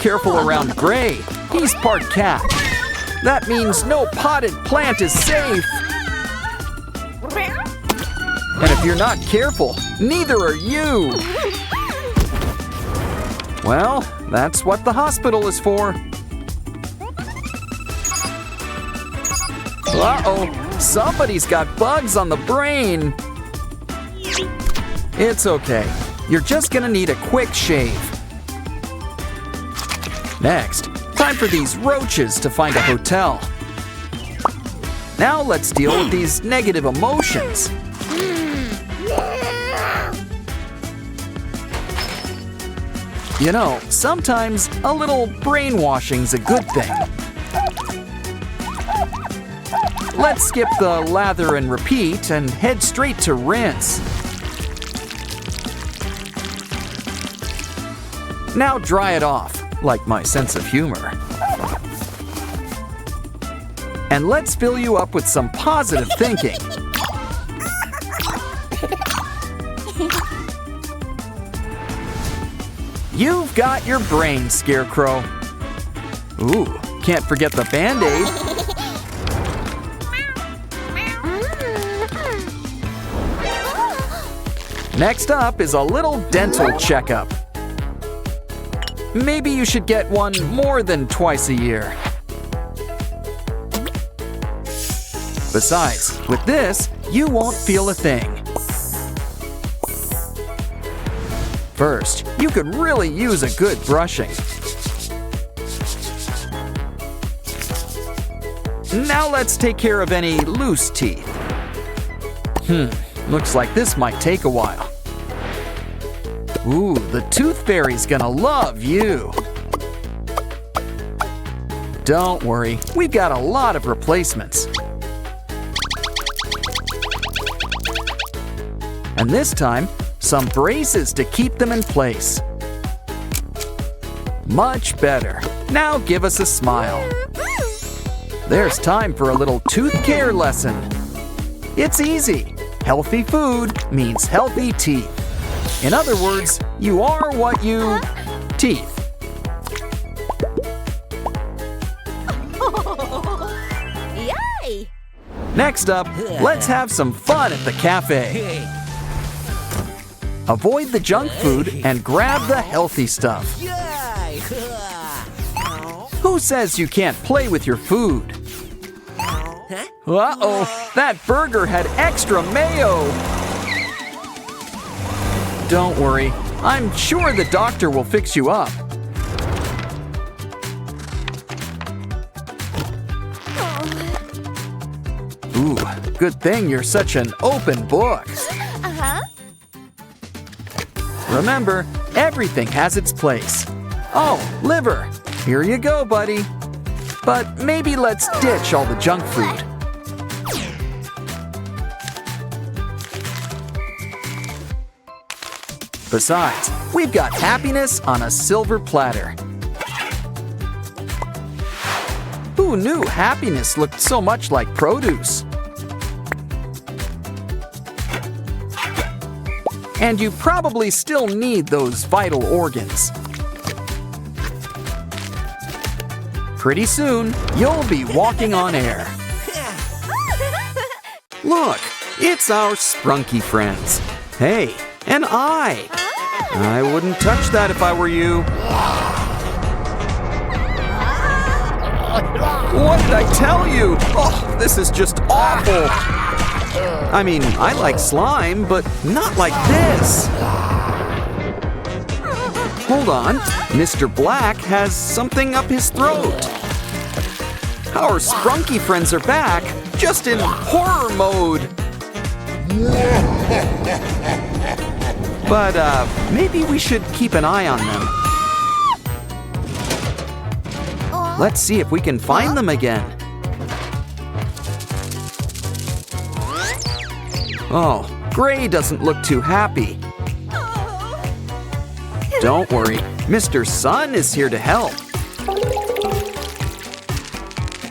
careful around Gray. He's part cat. That means no potted plant is safe. And if you're not careful, neither are you. Well, that's what the hospital is for. Uh-oh, somebody's got bugs on the brain. It's okay. You're just gonna need a quick shave. Next, time for these roaches to find a hotel. Now let's deal with these negative emotions. You know, sometimes a little brainwashing's a good thing. Let's skip the lather and repeat and head straight to rinse. Now dry it off, like my sense of humor. And let's fill you up with some positive thinking. You've got your brain, Scarecrow. Ooh, can't forget the Band-Aid. Next up is a little dental checkup. Maybe you should get one more than twice a year. Besides, with this, you won't feel a thing. First, you could really use a good brushing. Now let's take care of any loose teeth. Looks like this might take a while. Ooh, the tooth fairy's gonna love you. Don't worry, we've got a lot of replacements. And this time, some braces to keep them in place. Much better. Now give us a smile. There's time for a little tooth care lesson. It's easy. Healthy food means healthy teeth. In other words, you are what you teeth. Yay! Next up, let's have some fun at the cafe. Avoid the junk food and grab the healthy stuff. Who says you can't play with your food? Uh-oh, that burger had extra mayo. Don't worry, I'm sure the doctor will fix you up. Ooh, good thing you're such an open book. Remember, everything has its place. Oh, liver, here you go, buddy. But maybe let's ditch all the junk food. Besides, we've got happiness on a silver platter. Who knew happiness looked so much like produce? And you probably still need those vital organs. Pretty soon, you'll be walking on air. Look, it's our sprunky friends. Hey, an eye. I wouldn't touch that if I were you. What did I tell you? Oh, this is just awful. I mean, I like slime, but not like this. Hold on, Mr. Black has something up his throat. Our sprunky friends are back, just in horror mode. But maybe we should keep an eye on them. Let's see if we can find them again. Oh, Gray doesn't look too happy. Don't worry, Mr. Sun is here to help.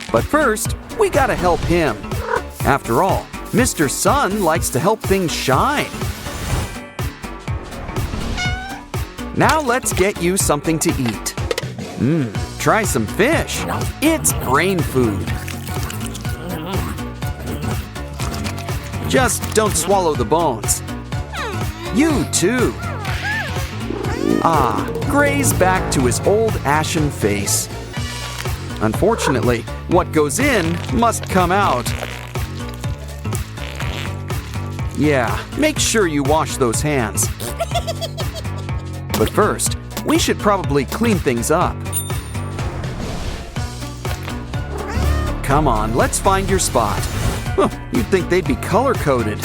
But first, we gotta help him. After all, Mr. Sun likes to help things shine. Now let's get you something to eat. Try some fish. It's brain food. Just don't swallow the bones. You too. Gray's back to his old ashen face. Unfortunately, what goes in must come out. Yeah, make sure you wash those hands. But first, we should probably clean things up. Come on, let's find your spot. You'd think they'd be color-coded.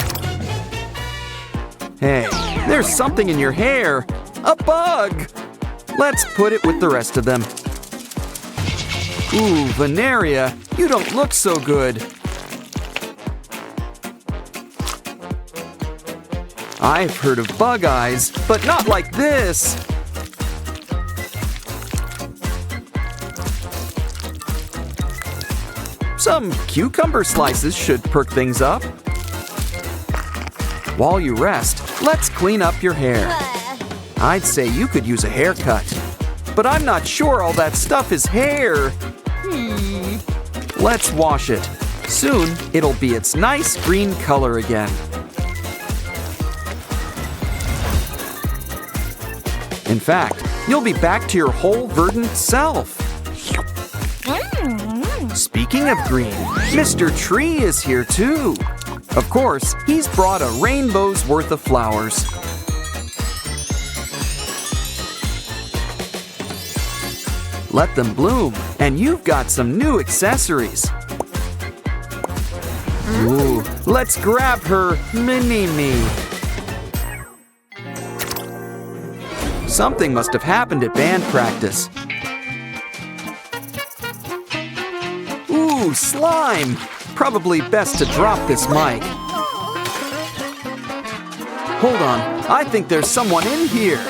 Hey, there's something in your hair. A bug! Let's put it with the rest of them. Ooh, Veneria, you don't look so good. I've heard of bug eyes, but not like this. Some cucumber slices should perk things up. While you rest, let's clean up your hair. I'd say you could use a haircut, but I'm not sure all that stuff is hair. Let's wash it. Soon, it'll be its nice green color again. In fact, you'll be back to your whole verdant self. Speaking of green, Mr. Tree is here too. Of course, he's brought a rainbow's worth of flowers. Let them bloom, and you've got some new accessories. Ooh, let's grab her mini-me. Something must have happened at band practice. Ooh, slime! Probably best to drop this mic. Hold on, I think there's someone in here.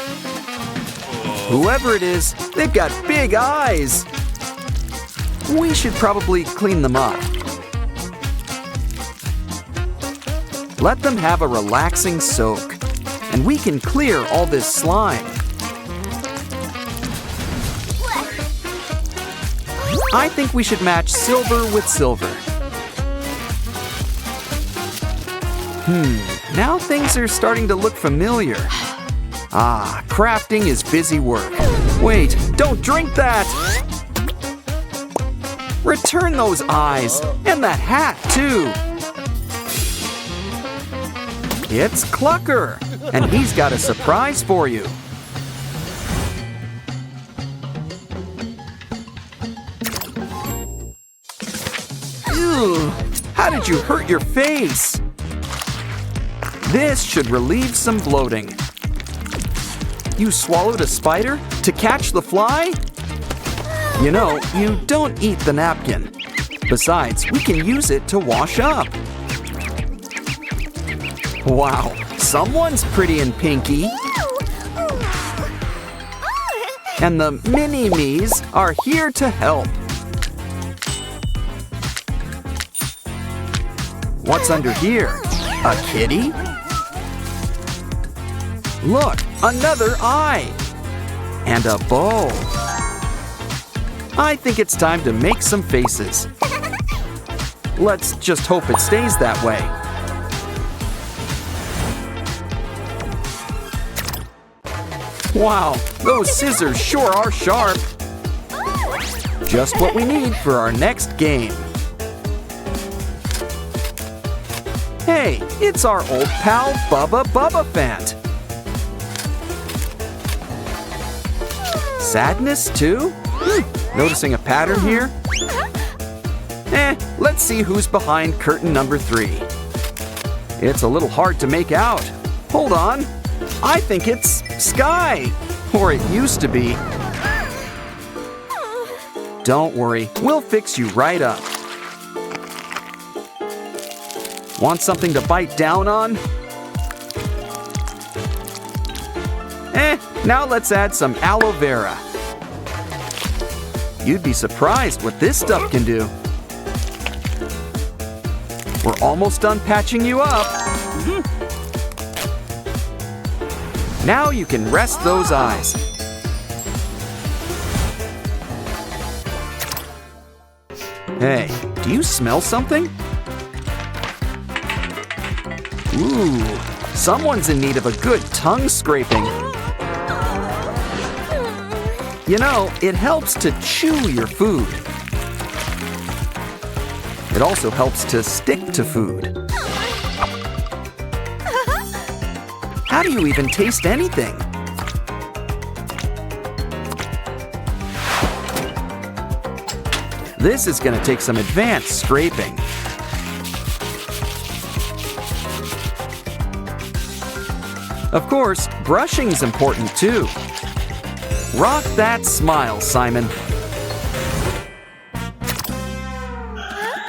Whoever it is, they've got big eyes. We should probably clean them up. Let them have a relaxing soak, and we can clear all this slime. I think we should match silver with silver. Now things are starting to look familiar. Crafting is busy work. Wait, don't drink that! Return those eyes, and that hat too. It's Clucker, and he's got a surprise for you. Ew, how did you hurt your face? This should relieve some bloating. You swallowed a spider to catch the fly? You know, you don't eat the napkin. Besides, we can use it to wash up. Wow, someone's pretty and pinky. And the mini-me's are here to help. What's under here? A kitty? Look, another eye! And a bow. I think it's time to make some faces. Let's just hope it stays that way. Wow, those scissors sure are sharp. Just what we need for our next game. Hey, it's our old pal Bubba Fant. Sadness too? Noticing a pattern here? Let's see who's behind curtain number 3. It's a little hard to make out. Hold on. I think it's Sky. Or it used to be. Don't worry, we'll fix you right up. Want something to bite down on? Now let's add some aloe vera. You'd be surprised what this stuff can do. We're almost done patching you up. Now you can rest those eyes. Hey, do you smell something? Ooh, someone's in need of a good tongue scraping. You know, it helps to chew your food. It also helps to stick to food. How do you even taste anything? This is going to take some advanced scraping. Of course, brushing's important too. Rock that smile, Simon.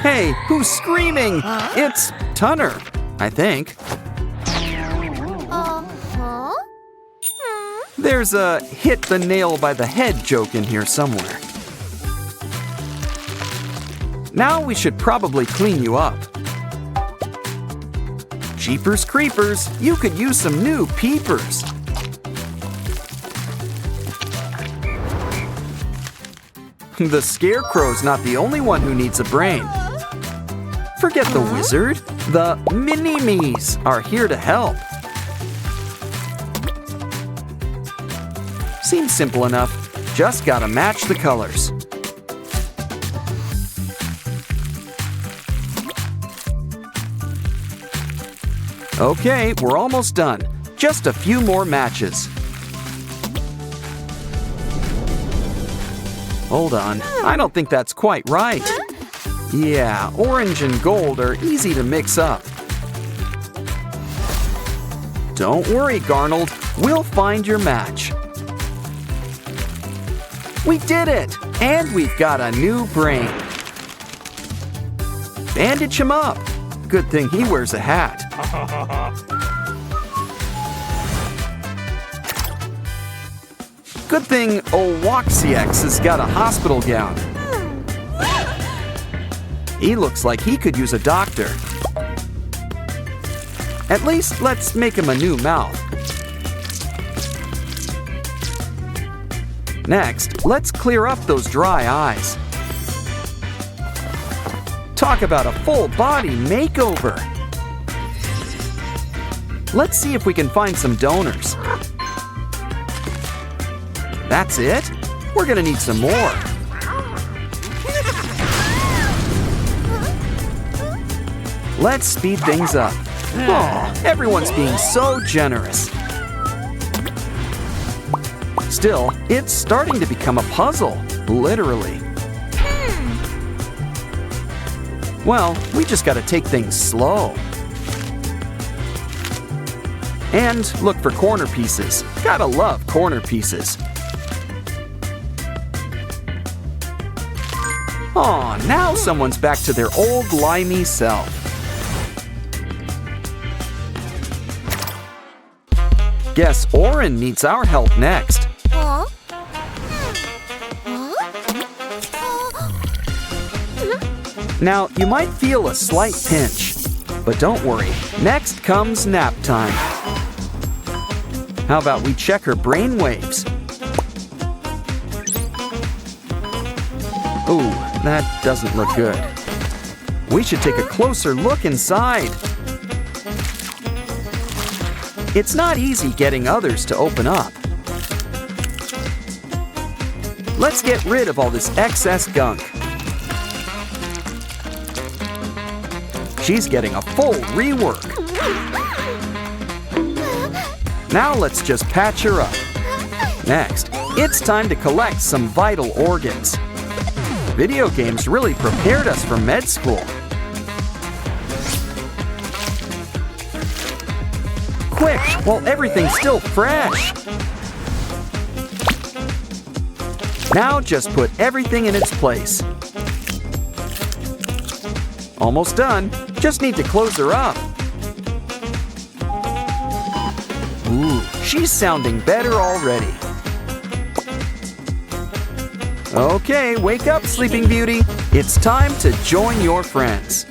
Hey, who's screaming? It's Tunner, I think. There's a hit the nail by the head joke in here somewhere. Now we should probably clean you up. Jeepers creepers, you could use some new peepers. The Scarecrow's not the only one who needs a brain. Forget the wizard. The Mini-Me's are here to help. Seems simple enough. Just gotta match the colors. Okay, we're almost done. Just a few more matches. Hold on, I don't think that's quite right. Yeah, orange and gold are easy to mix up. Don't worry, Garnold. We'll find your match. We did it! And we've got a new brain. Bandage him up. Good thing he wears a hat. Good thing Owaxiax has got a hospital gown. He looks like he could use a doctor. At least let's make him a new mouth. Next, let's clear up those dry eyes. Talk about a full body makeover. Let's see if we can find some donors. That's it? We're gonna need some more. Let's speed things up. Oh, everyone's being so generous. Still, it's starting to become a puzzle, literally. Well, we just gotta take things slow. And look for corner pieces. Gotta love corner pieces. Aw, now someone's back to their old limey self. Guess Orin needs our help next. Now, you might feel a slight pinch, but don't worry. Next comes nap time. How about we check her brain waves? Ooh, that doesn't look good. We should take a closer look inside. It's not easy getting others to open up. Let's get rid of all this excess gunk. She's getting a full rework. Now let's just patch her up. Next, it's time to collect some vital organs. Video games really prepared us for med school. Quick, while everything's still fresh. Now just put everything in its place. Almost done. Just need to close her up. Ooh, she's sounding better already. Okay, wake up, Sleeping Beauty. It's time to join your friends.